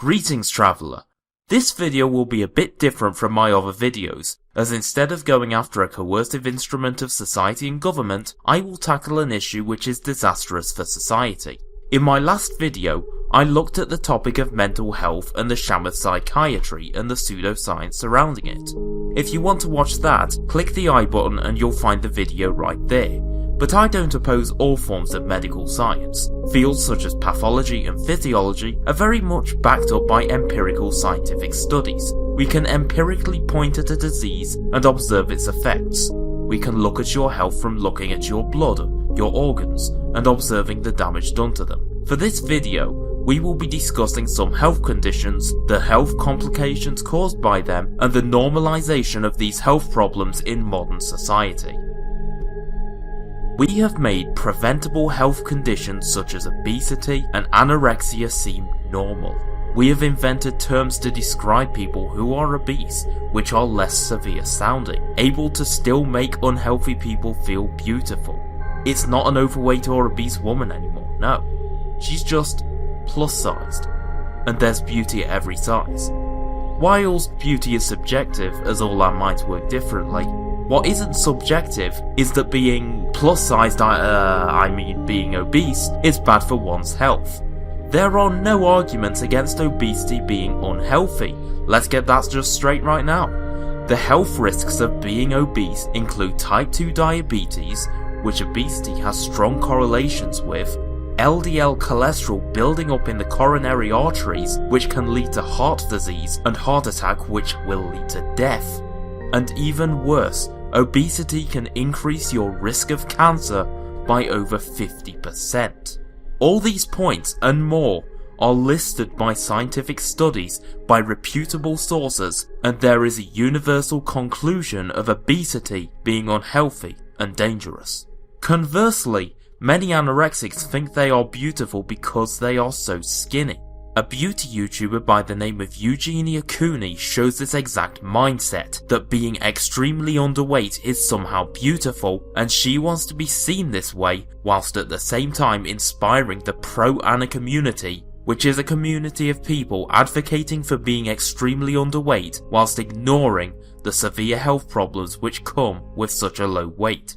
Greetings traveller. This video will be a bit different from my other videos, as instead of going after a coercive instrument of society and government, I will tackle an issue which is disastrous for society. In my last video, I looked at the topic of mental health and the sham of psychiatry and the pseudoscience surrounding it. If you want to watch that, click the I button and you'll find the video right there. But I don't oppose all forms of medical science. Fields such as pathology and physiology are very much backed up by empirical scientific studies. We can empirically point at a disease and observe its effects. We can look at your health from looking at your blood, your organs, and observing the damage done to them. For this video, we will be discussing some health conditions, the health complications caused by them, and the normalisation of these health problems in modern society. We have made preventable health conditions such as obesity and anorexia seem normal. We have invented terms to describe people who are obese, which are less severe sounding, able to still make unhealthy people feel beautiful. It's not an overweight or obese woman anymore, no. She's just plus-sized. And there's beauty at every size. Whilst beauty is subjective, as all our minds work differently, what isn't subjective is that being plus-sized, being obese, is bad for one's health. There are no arguments against obesity being unhealthy. Let's get that just straight right now. The health risks of being obese include type 2 diabetes, which obesity has strong correlations with, LDL cholesterol building up in the coronary arteries, which can lead to heart disease, and heart attack, which will lead to death. And even worse, obesity can increase your risk of cancer by over 50%. All these points and more are listed by scientific studies by reputable sources, and there is a universal conclusion of obesity being unhealthy and dangerous. Conversely, many anorexics think they are beautiful because they are so skinny. A beauty YouTuber by the name of Eugenia Cooney shows this exact mindset, that being extremely underweight is somehow beautiful, and she wants to be seen this way, whilst at the same time inspiring the pro-Ana community, which is a community of people advocating for being extremely underweight whilst ignoring the severe health problems which come with such a low weight.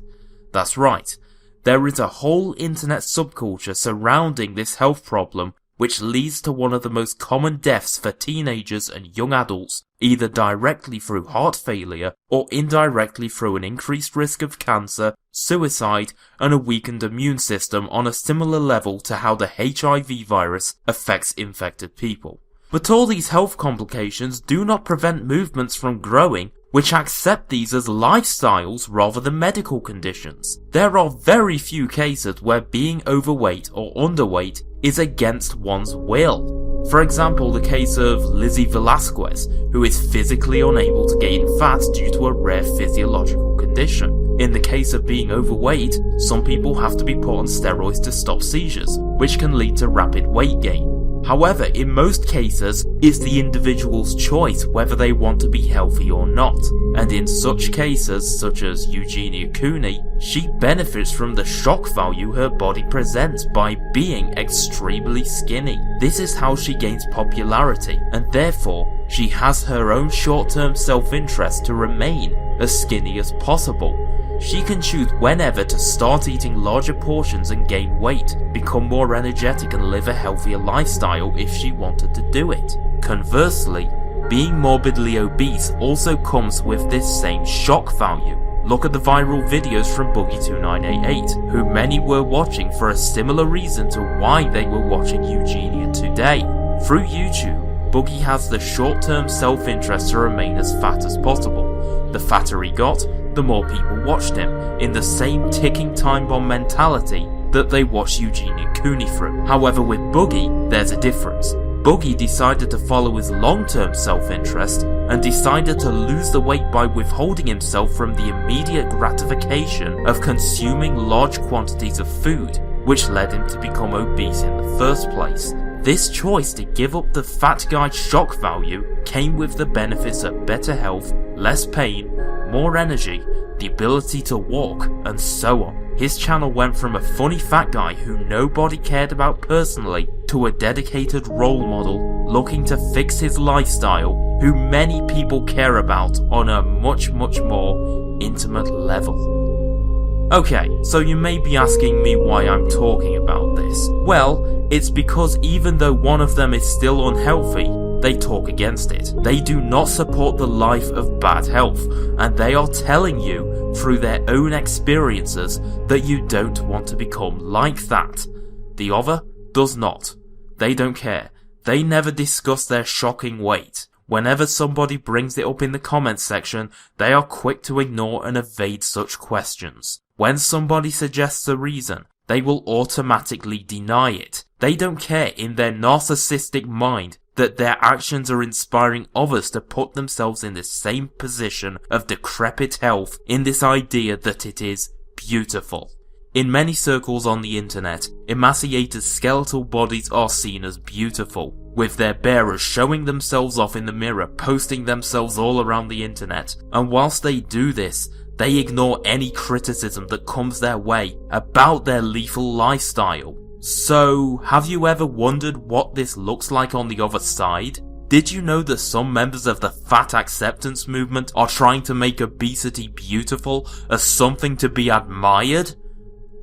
That's right, there is a whole internet subculture surrounding this health problem, which leads to one of the most common deaths for teenagers and young adults, either directly through heart failure or indirectly through an increased risk of cancer, suicide, and a weakened immune system on a similar level to how the HIV virus affects infected people. But all these health complications do not prevent movements from growing which accept these as lifestyles rather than medical conditions. There are very few cases where being overweight or underweight is against one's will. For example, the case of Lizzie Velasquez, who is physically unable to gain fat due to a rare physiological condition. In the case of being overweight, some people have to be put on steroids to stop seizures, which can lead to rapid weight gain. However, in most cases, it's the individual's choice whether they want to be healthy or not, and in such cases, such as Eugenia Cooney, she benefits from the shock value her body presents by being extremely skinny. This is how she gains popularity, and therefore, she has her own short-term self-interest to remain as skinny as possible. She can choose whenever to start eating larger portions and gain weight, become more energetic and live a healthier lifestyle if she wanted to do it. Conversely, being morbidly obese also comes with this same shock value. Look at the viral videos from Boogie2988, who many were watching for a similar reason to why they were watching Eugenia today. Through YouTube, Boogie has the short-term self-interest to remain as fat as possible. The fatter he got, the more people watched him, in the same ticking time bomb mentality that they watched Eugenia Cooney through. However, with Boogie, there's a difference. Boogie decided to follow his long-term self-interest and decided to lose the weight by withholding himself from the immediate gratification of consuming large quantities of food, which led him to become obese in the first place. This choice to give up the fat guy shock value came with the benefits of better health, less pain, more energy, the ability to walk, and so on. his channel went from a funny fat guy who nobody cared about personally to a dedicated role model looking to fix his lifestyle, who many people care about on a much more intimate level. Okay, so you may be asking me why I'm talking about this. Well, it's because even though one of them is still unhealthy, they talk against it. They do not support the life of bad health, and they are telling you through their own experiences that you don't want to become like that. The other does not. They don't care. They never discuss their shocking weight. Whenever somebody brings it up in the comments section, they are quick to ignore and evade such questions. When somebody suggests a reason, they will automatically deny it. They don't care in their narcissistic mind that their actions are inspiring others to put themselves in the same position of decrepit health in this idea that it is beautiful. In many circles on the internet, emaciated skeletal bodies are seen as beautiful, with their bearers showing themselves off in the mirror, posting themselves all around the internet, and whilst they do this, they ignore any criticism that comes their way about their lethal lifestyle. So, have you ever wondered what this looks like on the other side? Did you know that some members of the fat acceptance movement are trying to make obesity beautiful as something to be admired?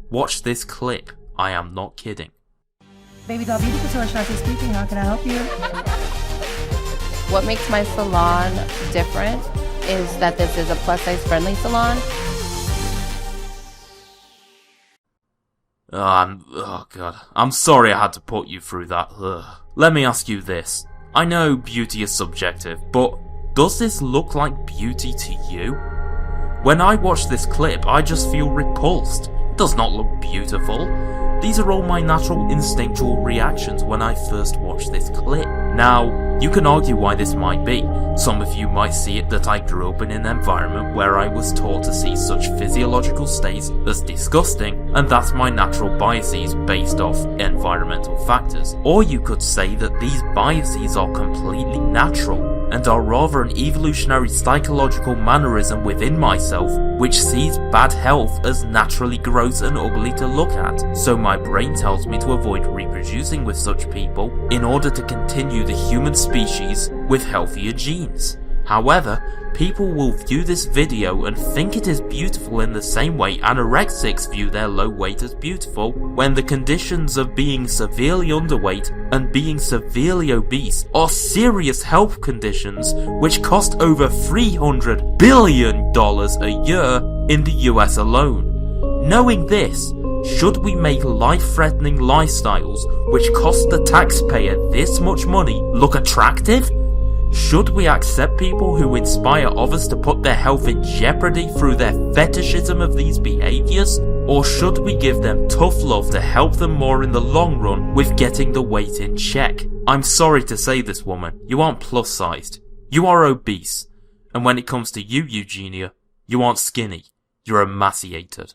Watch this clip. I am not kidding. Baby Doll Beauty Couture, Shanti speaking. How can I help you? What makes my salon different is that this is a plus-size friendly salon. Oh god. I'm sorry I had to put you through that. Ugh. Let me ask you this. I know beauty is subjective, but does this look like beauty to you? When I watch this clip, I just feel repulsed. It does not look beautiful. These are all my natural instinctual reactions when I first watched this clip. Now, you can argue why this might be. Some of you might see it that I grew up in an environment where I was taught to see such physiological states as disgusting, and that's my natural biases based off environmental factors. Or you could say that these biases are completely natural, and are rather an evolutionary psychological mannerism within myself, which sees bad health as naturally gross and ugly to look at, so my brain tells me to avoid reproducing with such people in order to continue the human species with healthier genes. However, people will view this video and think it is beautiful in the same way anorexics view their low weight as beautiful, when the conditions of being severely underweight and being severely obese are serious health conditions which cost over $300 billion a year in the US alone. Knowing this, should we make life-threatening lifestyles which cost the taxpayer this much money look attractive? Should we accept people who inspire others to put their health in jeopardy through their fetishism of these behaviours? Or should we give them tough love to help them more in the long run with getting the weight in check? I'm sorry to say this, woman, you aren't plus-sized. You are obese. And when it comes to you, Eugenia, you aren't skinny. You're emaciated.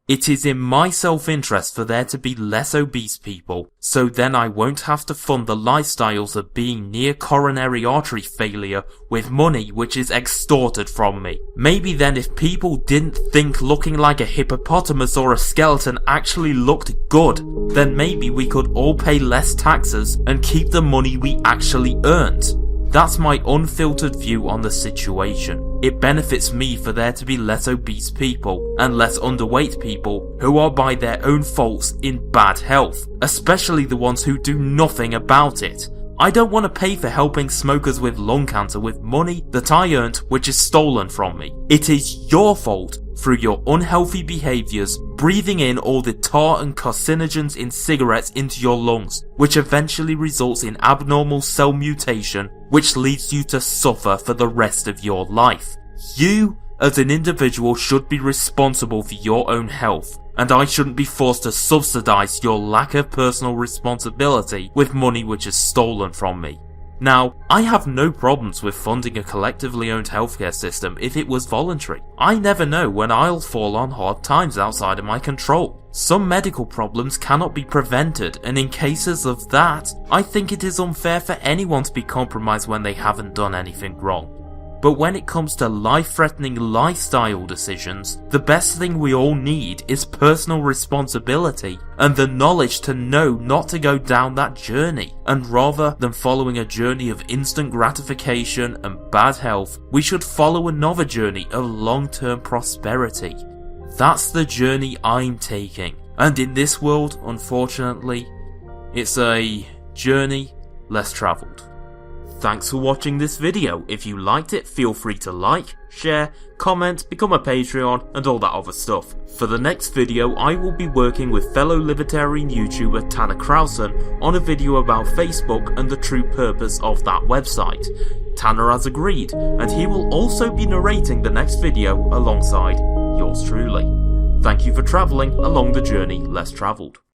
It is in my self-interest for there to be less obese people, so then I won't have to fund the lifestyles of being near coronary artery failure with money which is extorted from me. Maybe then if people didn't think looking like a hippopotamus or a skeleton actually looked good, then maybe we could all pay less taxes and keep the money we actually earned. That's my unfiltered view on the situation. It benefits me for there to be less obese people and less underweight people who are by their own faults in bad health, especially the ones who do nothing about it. I don't want to pay for helping smokers with lung cancer with money that I earned which is stolen from me. It is your fault through your unhealthy behaviours, breathing in all the tar and carcinogens in cigarettes into your lungs, which eventually results in abnormal cell mutation, which leads you to suffer for the rest of your life. You, as an individual, should be responsible for your own health, and I shouldn't be forced to subsidise your lack of personal responsibility with money which is stolen from me. Now, I have no problems with funding a collectively owned healthcare system if it was voluntary. I never know when I'll fall on hard times outside of my control. Some medical problems cannot be prevented, and in cases of that, I think it is unfair for anyone to be compromised when they haven't done anything wrong. But when it comes to life-threatening lifestyle decisions, the best thing we all need is personal responsibility and the knowledge to know not to go down that journey. And rather than following a journey of instant gratification and bad health, we should follow another journey of long-term prosperity. That's the journey I'm taking. And in this world, unfortunately, it's a journey less travelled. Thanks for watching this video. If you liked it, feel free to like, share, comment, become a Patreon, and all that other stuff. For the next video, I will be working with fellow libertarian YouTuber Tanner Krausen on a video about Facebook and the true purpose of that website. Tanner has agreed, and he will also be narrating the next video alongside yours truly. Thank you for travelling along the journey less travelled.